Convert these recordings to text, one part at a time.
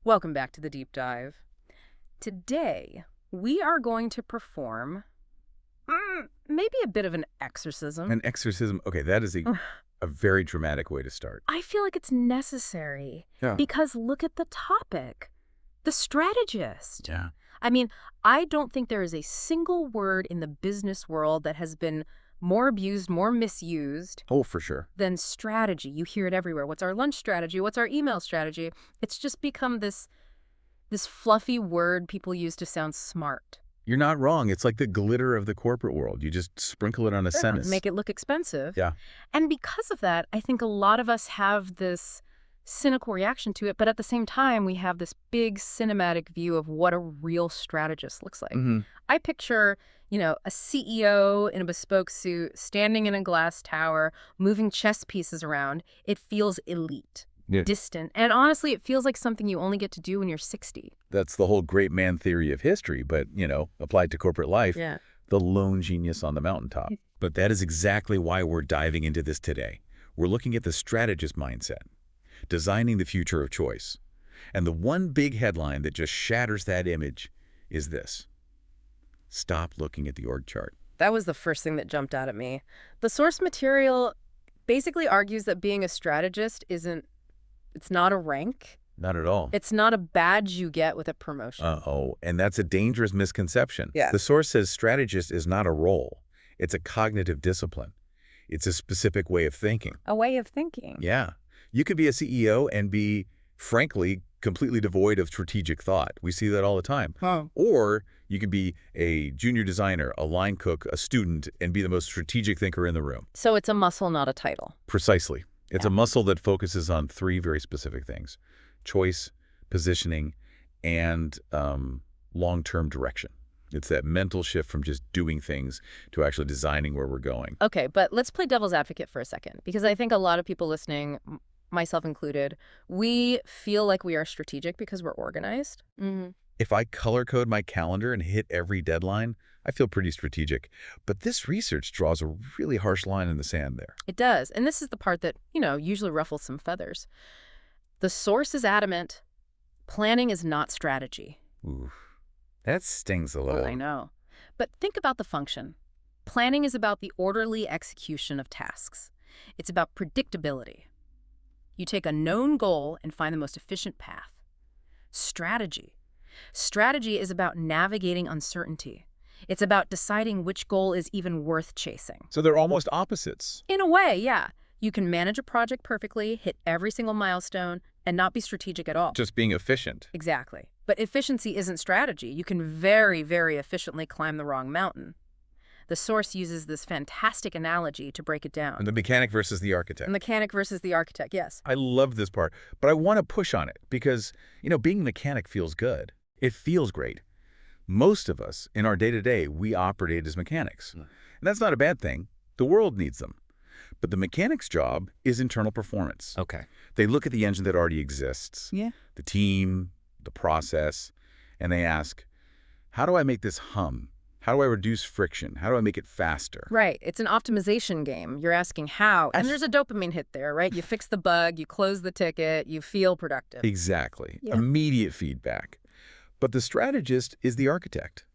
Welcome back to the deep dive. Today, we are going to perform maybe a bit of an exorcism. An exorcism. Okay, that is a very dramatic way to start. I feel like it's necessary Yeah. because look at the topic, the strategist. Yeah. I mean, I don't think there is a single word in the business world that has been more abused, more misused Oh, for sure. than strategy. You hear it everywhere. What's our lunch strategy? What's our email strategy? It's just become this fluffy word people use to sound smart. You're not wrong. It's like the glitter of the corporate world. You just sprinkle it on a sentence. Make it look expensive. Yeah. And because of that, I think a lot of us have this cynical reaction to it, but at the same time, we have this big cinematic view of what a real strategist looks like. I picture, a CEO in a bespoke suit, standing in a glass tower, moving chess pieces around. It feels elite, distant, and honestly, it feels like something you only get to do when you're 60. That's the whole great man theory of history, but, applied to corporate life, Yeah. the lone genius on the mountaintop. But that is exactly why we're diving into this today. We're looking at the strategist mindset, designing the future of choice. And the one big headline that just shatters that image is this: stop looking at the org chart. That was the first thing that jumped out at me. The source material basically argues that being a strategist it's not a rank. Not at all. It's not a badge you get with a promotion. And that's a dangerous misconception. Yeah. The source says strategist is not a role. It's a cognitive discipline. It's a specific way of thinking. A way of thinking. Yeah. You could be a CEO and be, frankly, completely devoid of strategic thought. We see that all the time. Or you could be a junior designer, a line cook, a student, and be the most strategic thinker in the room. So it's a muscle, not a title. Precisely. It's a muscle that focuses on three very specific things: choice, positioning, and long-term direction. It's that mental shift from just doing things to actually designing where we're going. Okay, but let's play devil's advocate for a second, because I think a lot of people listening, myself included, we feel like we are strategic because we're organized. If I color code my calendar and hit every deadline, I feel pretty strategic. But this research draws a really harsh line in the sand there. It does, and this is the part that, usually ruffles some feathers. The source is adamant. Planning is not strategy. Ooh, that stings a little. I know. But think about the function. Planning is about the orderly execution of tasks. It's about predictability. You take a known goal and find the most efficient path. Strategy is about navigating uncertainty. It's about deciding which goal is even worth chasing. So they're almost opposites. In a way, yeah. You can manage a project perfectly, hit every single milestone, and not be strategic at all. Just being efficient. Exactly. But efficiency isn't strategy. You can very, very efficiently climb the wrong mountain. The source uses this fantastic analogy to break it down. And the mechanic versus the architect. The mechanic versus the architect, yes. I love this part, but I want to push on it because, being a mechanic feels good. It feels great. Most of us, in our day-to-day, we operate as mechanics. And that's not a bad thing. The world needs them. But the mechanic's job is internal performance. Okay. They look at the engine that already exists, the team, the process, and they ask, how do I make this hum? How do I reduce friction? How do I make it faster? Right. It's an optimization game. You're asking how. And there's a dopamine hit there, right? You fix the bug, you close the ticket, you feel productive. Exactly. Yeah. Immediate feedback. But the strategist is the architect.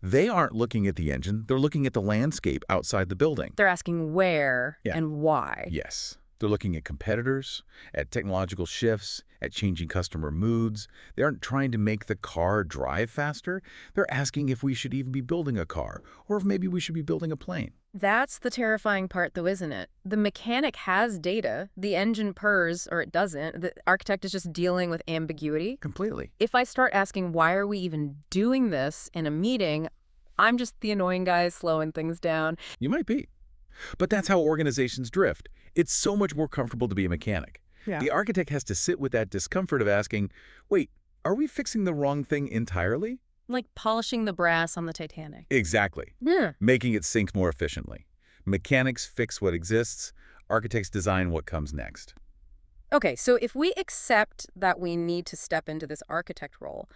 They aren't looking at the engine. They're looking at the landscape outside the building. They're asking where and why. Yes. They're looking at competitors, at technological shifts, at changing customer moods. They aren't trying to make the car drive faster. They're asking if we should even be building a car, or if maybe we should be building a plane. That's the terrifying part, though, isn't it? The mechanic has data. The engine purrs, or it doesn't. The architect is just dealing with ambiguity. Completely. If I start asking, why are we even doing this in a meeting, I'm just the annoying guy slowing things down. You might be. But that's how organizations drift. It's so much more comfortable to be a mechanic. Yeah. The architect has to sit with that discomfort of asking, wait, are we fixing the wrong thing entirely? Like polishing the brass on the Titanic. Exactly. Yeah. Making it sink more efficiently. Mechanics fix what exists. Architects design what comes next. Okay, so if we accept that we need to step into this architect role,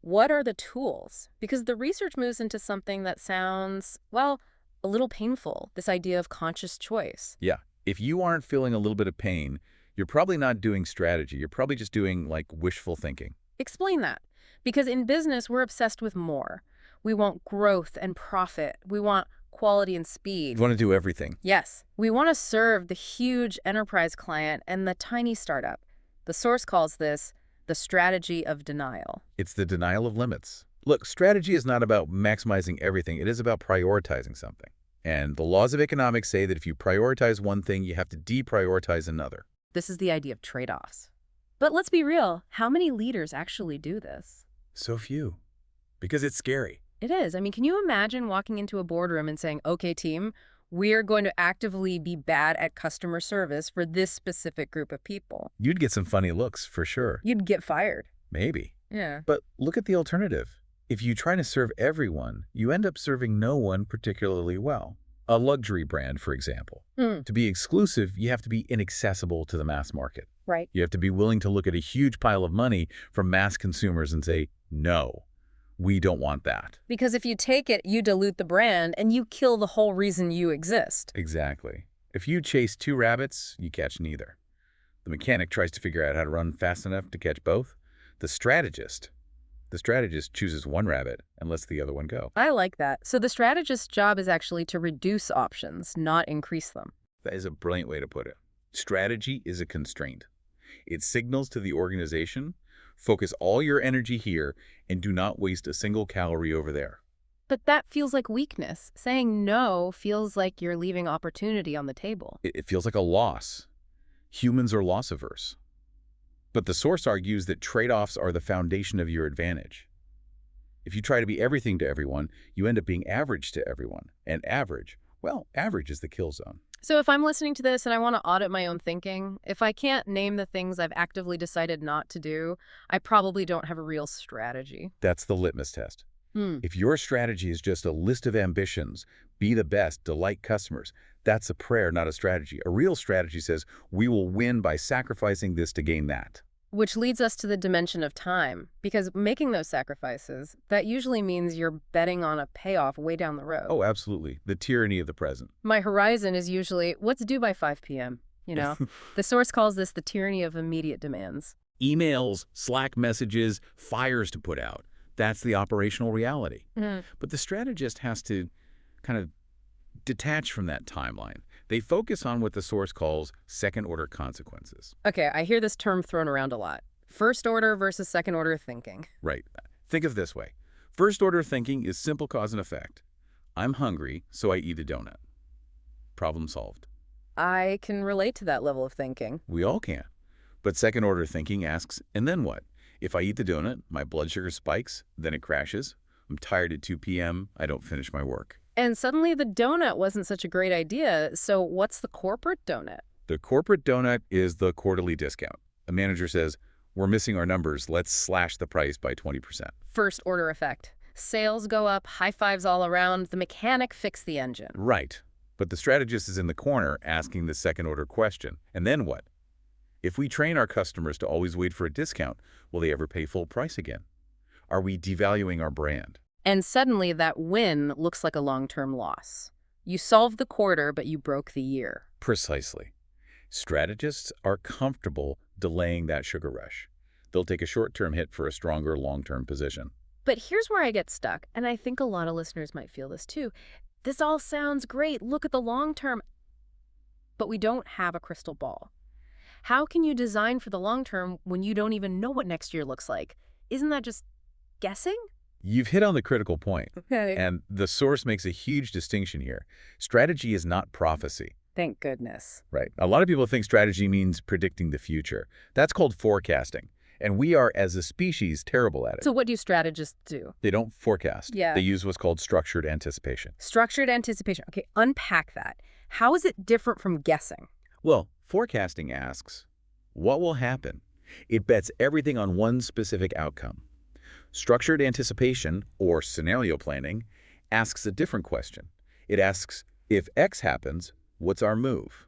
what are the tools? Because the research moves into something that sounds, well, a little painful, this idea of conscious choice. Yeah. If you aren't feeling a little bit of pain, you're probably not doing strategy. You're probably just doing, like, wishful thinking. Explain that. Because in business, we're obsessed with more. We want growth and profit. We want quality and You speed. want to do everything. Yes, we want to serve the huge enterprise client and the tiny startup. The source calls this the strategy of denial. It's the denial of limits. Look, strategy is not about maximizing everything. It is about prioritizing something. And the laws of economics say that if you prioritize one thing, you have to deprioritize another. This is the idea of trade-offs. But let's be real, how many leaders actually do this? So few. Because it's scary. It is. I mean, can you imagine walking into a boardroom and saying, okay, team, we're going to actively be bad at customer service for this specific group of people? You'd get some funny looks, for sure. You'd get fired. Maybe. Yeah. But look at the alternative. If you try to serve everyone, you end up serving no one particularly well. A luxury brand, for example. To be exclusive, you have to be inaccessible to the mass market. Right. You have to be willing to look at a huge pile of money from mass consumers and say, no, we don't want that. Because if you take it, you dilute the brand and you kill the whole reason you exist. Exactly. If you chase two rabbits, you catch neither. The mechanic tries to figure out how to run fast enough to catch both. The strategist chooses one rabbit and lets the other one go. I like that. So the strategist's job is actually to reduce options, not increase them. That is a brilliant way to put it. Strategy is a constraint. It signals to the organization, focus all your energy here and do not waste a single calorie over there. But that feels like weakness. Saying no feels like you're leaving opportunity on the table. It feels like a loss. Humans are loss averse. But the source argues that trade-offs are the foundation of your advantage. If you try to be everything to everyone, you end up being average to everyone. And average is the kill zone. So if I'm listening to this and I want to audit my own thinking, if I can't name the things I've actively decided not to do, I probably don't have a real strategy. That's the litmus test. If your strategy is just a list of ambitions, be the best, delight customers, that's a prayer, not a strategy. A real strategy says, we will win by sacrificing this to gain that. Which leads us to the dimension of time, because making those sacrifices, that usually means you're betting on a payoff way down the road. Oh, absolutely. The tyranny of the present. My horizon is usually, what's due by 5 p.m., you know? The source calls this the tyranny of immediate demands. Emails, Slack messages, fires to put out. That's the operational reality. But the strategist has to kind of detach from that timeline. They focus on what the source calls second-order consequences. Okay, I hear this term thrown around a lot. First order versus second order thinking. Right. Think of it this way. First-order thinking is simple cause and effect. I'm hungry, so I eat a donut. Problem solved. I can relate to that level of thinking. We all can. But second-order thinking asks, and then what? If I eat the donut, my blood sugar spikes, then it crashes. I'm tired at 2 p.m., I don't finish my work. And suddenly the donut wasn't such a great idea, so what's the corporate donut? The corporate donut is the quarterly discount. A manager says, we're missing our numbers, let's slash the price by 20%. First order effect. Sales go up, high fives all around, the mechanic fixed the engine. Right. But the strategist is in the corner asking the second-order question. And then what? If we train our customers to always wait for a discount, will they ever pay full price again? Are we devaluing our brand? And suddenly that win looks like a long-term loss. You solved the quarter, but you broke the year. Precisely. Strategists are comfortable delaying that sugar rush. They'll take a short-term hit for a stronger long-term position. But here's where I get stuck, and I think a lot of listeners might feel this too. This all sounds great. Look at the long term. But we don't have a crystal ball. How can you design for the long term when you don't even know what next year looks like? Isn't that just guessing? You've hit on the critical point. Okay. And the source makes a huge distinction here. Strategy is not prophecy. Thank goodness. Right. A lot of people think strategy means predicting the future. That's called forecasting. And we are, as a species, terrible at it. So what do strategists do? They don't forecast. Yeah. They use what's called structured anticipation. Structured anticipation. Okay, unpack that. How is it different from guessing? Well, forecasting asks, what will happen? It bets everything on one specific outcome. Structured anticipation, or scenario planning, asks a different question. It asks, if X happens, what's our move?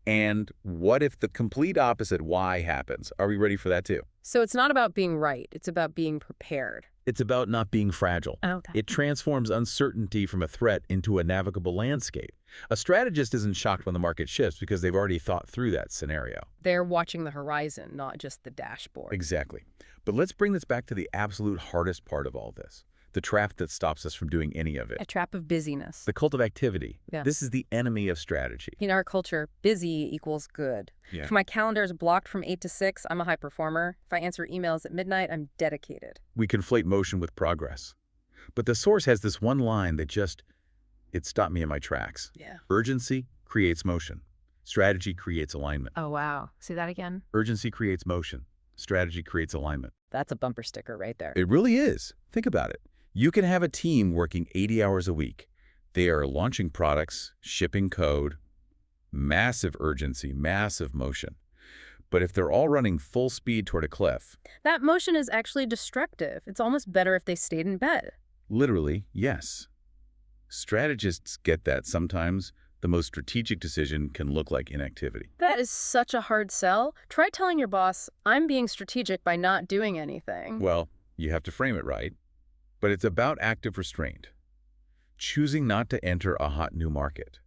And what if the complete opposite why happens? Are we ready for that too? So it's not about being right. It's about being prepared. It's about not being fragile. Okay. It transforms uncertainty from a threat into a navigable landscape. A strategist isn't shocked when the market shifts because they've already thought through that scenario. They're watching the horizon, not just the dashboard. Exactly. But let's bring this back to the absolute hardest part of all this, the trap that stops us from doing any of it. A trap of busyness. The cult of activity. Yeah. This is the enemy of strategy. In our culture, busy equals good. Yeah. If my calendar is blocked from 8 to 6, I'm a high performer. If I answer emails at midnight, I'm dedicated. We conflate motion with progress. But the source has this one line that it stopped me in my tracks. Yeah. Urgency creates motion. Strategy creates alignment. Oh, wow. See that again? Urgency creates motion. Strategy creates alignment. That's a bumper sticker right there. It really is. Think about it. You can have a team working 80 hours a week. They are launching products, shipping code, massive urgency, massive motion. But if they're all running full speed toward a cliff, That motion is actually destructive. It's almost better if they stayed in bed. literally, yes. Strategists get that sometimes the most strategic decision can look like inactivity. That is such a hard sell. Try telling your boss, I'm being strategic by not doing anything. Well, you have to frame it right. But it's about active restraint. Choosing not to enter a hot new market.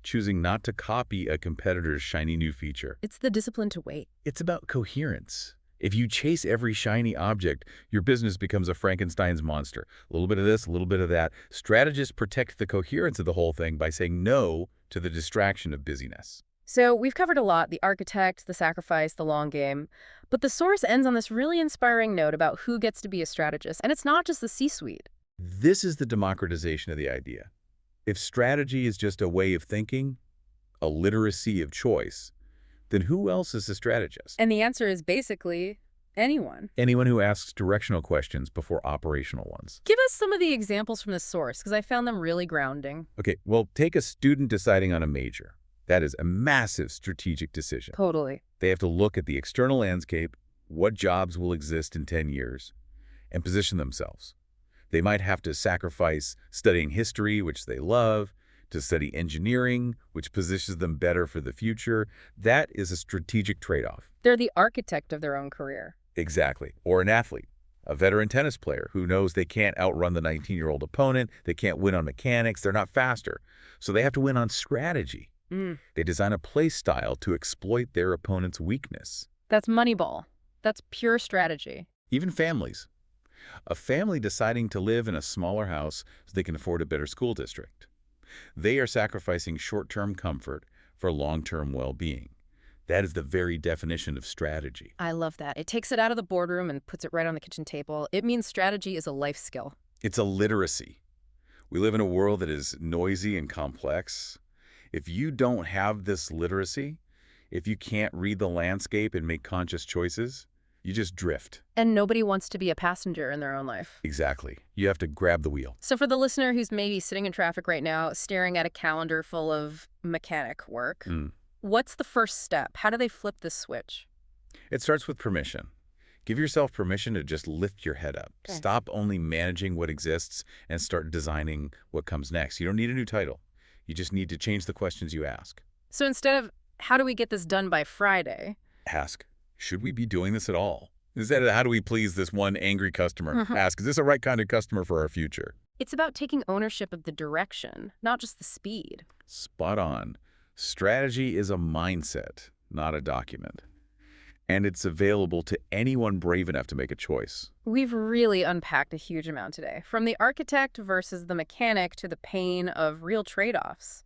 Choosing not to copy a competitor's shiny new feature. It's the discipline to wait. It's about coherence. If you chase every shiny object, your business becomes a Frankenstein's monster. A little bit of this, a little bit of that. Strategists protect the coherence of the whole thing by saying no to the distraction of busyness. So we've covered a lot, the architect, the sacrifice, the long game. But the source ends on this really inspiring note about who gets to be a strategist. And it's not just the C-suite. This is the democratization of the idea. If strategy is just a way of thinking, a literacy of choice, then who else is a strategist? And the answer is basically anyone. Anyone who asks directional questions before operational ones. Give us some of the examples from the source, because I found them really grounding. Okay, well, take a student deciding on a major. That is a massive strategic decision. Totally. They have to look at the external landscape, what jobs will exist in 10 years, and position themselves. They might have to sacrifice studying history, which they love, to study engineering, which positions them better for the future. That is a strategic trade-off. They're the architect of their own career. Exactly. Or an athlete, a veteran tennis player who knows they can't outrun the 19-year-old opponent, they can't win on mechanics, they're not faster. So they have to win on strategy. They design a play style to exploit their opponent's weakness. That's Moneyball. That's pure strategy. Even families. A family deciding to live in a smaller house so they can afford a better school district. They are sacrificing short-term comfort for long-term well-being. That is the very definition of strategy. I love that. It takes it out of the boardroom and puts it right on the kitchen table. It means strategy is a life skill. It's a literacy. We live in a world that is noisy and complex. If you don't have this literacy, if you can't read the landscape and make conscious choices, you just drift. And nobody wants to be a passenger in their own life. Exactly. You have to grab the wheel. So for the listener who's maybe sitting in traffic right now, staring at a calendar full of mechanic work, what's the first step? How do they flip this switch? It starts with permission. Give yourself permission to just lift your head up. Okay. Stop only managing what exists and start designing what comes next. You don't need a new title. You just need to change the questions you ask. So instead of, how do we get this done by Friday? Ask, should we be doing this at all? Instead of, how do we please this one angry customer? Ask, is this the right kind of customer for our future? It's about taking ownership of the direction, not just the speed. Spot on. Strategy is a mindset, not a document. And it's available to anyone brave enough to make a choice. We've really unpacked a huge amount today, from the architect versus the mechanic to the pain of real trade-offs.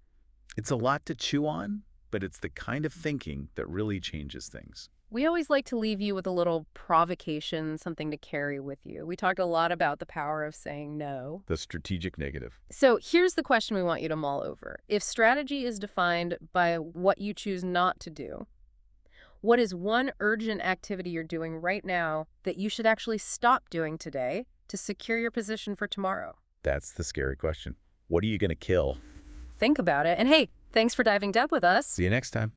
It's a lot to chew on, but it's the kind of thinking that really changes things. We always like to leave you with a little provocation, something to carry with you. We talked a lot about the power of saying no. The strategic negative. So here's the question we want you to mull over. If strategy is defined by what you choose not to do, what is one urgent activity you're doing right now that you should actually stop doing today to secure your position for tomorrow? That's the scary question. What are you going to kill? Think about it. And hey, thanks for diving deep with us. See you next time.